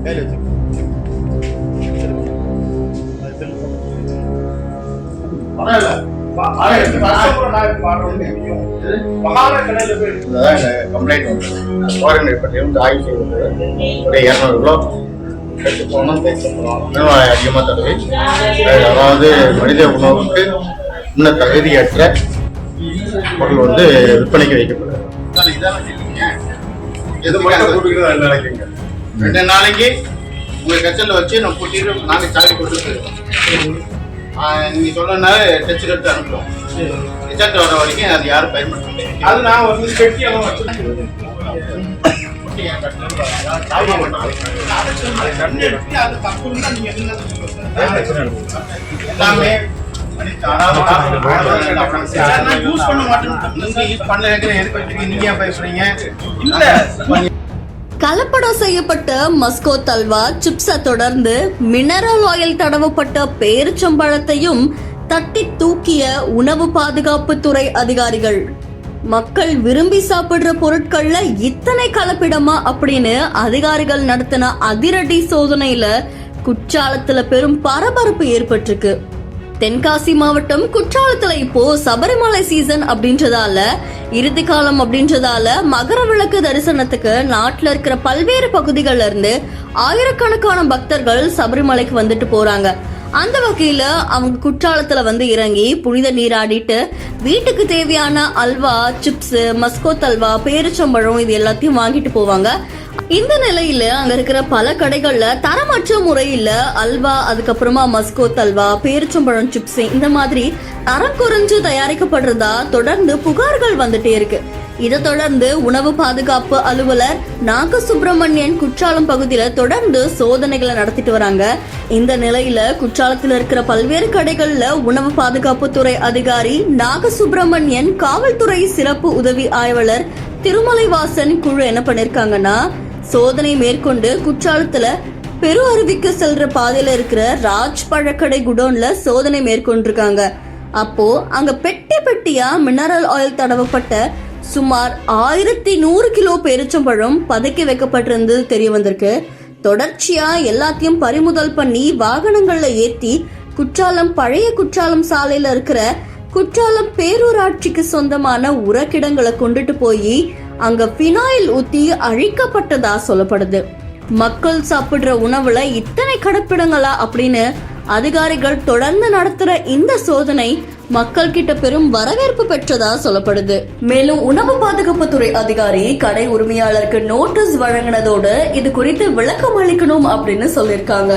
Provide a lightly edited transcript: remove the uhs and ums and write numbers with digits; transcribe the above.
கையில் வச்சு கம்ப்ளைண்ட் வந்து சோதனை பற்றி வந்து ஆய்வு செய்வது ஒரு 200 கிலோ எடுத்து போகணும் அதிகமாக தருவி. அதாவது மனித உணவுக்கு இன்னும் தகுதியற்ற பொருள் வந்து விற்பனைக்கு வைக்கப்படுது. எது மட்டும் நினைக்கிறீங்க 2 நாளைக்கு உங்கள் கச்சலில் வச்சு நம்ம கூட்டிட்டு நாங்கள் சார்ஜ் கொடுத்துட்டு நீங்கள் சொன்னனால டெஸ்ட் எடுத்து அனுப்புவோம். ரிசல்ட் வர வரைக்கும் அது யாரும் பயன்படுத்த அது நான் வந்து பெட்டியெல்லாம் வச்சு எல்லாமே யூஸ் பண்ண மாட்டேன். யூஸ் பண்ண எதுக்கு வச்சிருக்கீங்க? நீங்க ஏன் பேசுறீங்க? இல்ல கலப்படம் செய்யப்பட்ட மஸ்கோ தல்வா சிப்ஸை தொடர்ந்து மினரல் ஆயில் தடவப்பட்ட பேரிச்சம்பழத்தையும் தட்டி தூக்கிய உணவு பாதுகாப்பு துறை அதிகாரிகள். மக்கள் விரும்பி சாப்பிடுற பொருட்கள்ல இத்தனை கலப்பிடமா அப்படின்னு அதிகாரிகள் நடத்தின அதிரடி சோதனையில குற்றாலத்துல பெரும் பரபரப்பு ஏற்பட்டிருக்கு. தென்காசி மாவட்டம் குற்றாலத்துல இப்போ சபரிமலை சீசன் அப்படின்றதால இறுதி காலம் அப்படின்றதால மகர விளக்கு தரிசனத்துக்கு நாட்டுல இருக்கிற பல்வேறு பகுதிகள்ல இருந்து ஆயிரக்கணக்கான பக்தர்கள் சபரிமலைக்கு வந்துட்டு போறாங்க. அந்த வகையில அவங்க குற்றாலத்துல வந்து இறங்கி புனித நீராடிட்டு வீட்டுக்கு தேவையான அல்வா, சிப்ஸ், மஸ்கோ தல்வா, பேரிச்சம்பழம் இது எல்லாத்தையும் வாங்கிட்டு போவாங்க. இந்த நிலையில அங்க இருக்கிற பல கடைகள்ல தரமற்ற முறையில அல்வா, அதுக்கப்புறமா மஸ்கோ தல்வா, பேரிச்சம்பழம் சிப்ஸ் இந்த மாதிரி தரம் குறைஞ்சு தயாரிக்கப்படுறதா தொடர்ந்து புகார்கள் வந்துட்டே இருக்கு. இதை தொடர்ந்து உணவு பாதுகாப்பு அலுவலர் நாகசுப்ரமணியன் குற்றாலம் பகுதியில தொடர்ந்து சோதனைகளை நடத்திட்டு வராங்க. இந்த நிலையில குற்றாலத்தில் இருக்கிற பல்வேறு கடைகள்ல உணவு பாதுகாப்பு துறை அதிகாரி நாகசுப்ரமணியன், காவல்துறை சிறப்பு உதவி ஆய்வாளர் திருமலைவாசன் குழு என்ன பண்ணிருக்காங்கன்னா, சோதனை மேற்கொண்டு குற்றாலத்துல பெரு அருவிக்கு செல்ற பாதையில இருக்கிற ராஜ் பழக்கடை குடோன்ல சோதனை மேற்கொண்டிருக்காங்க. அப்போ அங்க பெட்டி பெட்டியா மினரல் ஆயில் தடவப்பட்ட சுமார் 1100 கிலோ பேரிச்சம்பழம் பதுக்கி வைக்கப்பட்டிருந்தது தெரிய வந்திருக்கு. தொடர்ச்சியா எல்லாத்தையும் பறிமுதல் பண்ணி வாகனங்கள்ல ஏத்தி குற்றாலம் பழைய குற்றாலம் சாலையில இருக்கிற குற்றாலம் பேரூராட்சிக்கு சொந்தமான உரக்கிடங்களை கொண்டுட்டு போய் அங்க பினாயில் ஊத்தி அழிக்கப்பட்டதா சொல்லப்படுது. மக்கள் சாப்பிடுற உணவுல இத்தனை கடப்பிடங்களா அப்படின்னு அதிகாரிகள் தொடர்ந்து நடத்துற இந்த சோதனை மக்கள் கிட்ட பெரும் வரவேற்பு பெற்றதா சொல்லப்படுது. மேலும் உணவு பாதுகாப்பு துறை அதிகாரி கடை உரிமையாளருக்கு நோட்டீஸ் வழங்கினதோடு இது குறித்து விளக்கம் அளிக்கணும் அப்படின்னு சொல்லியிருக்காங்க.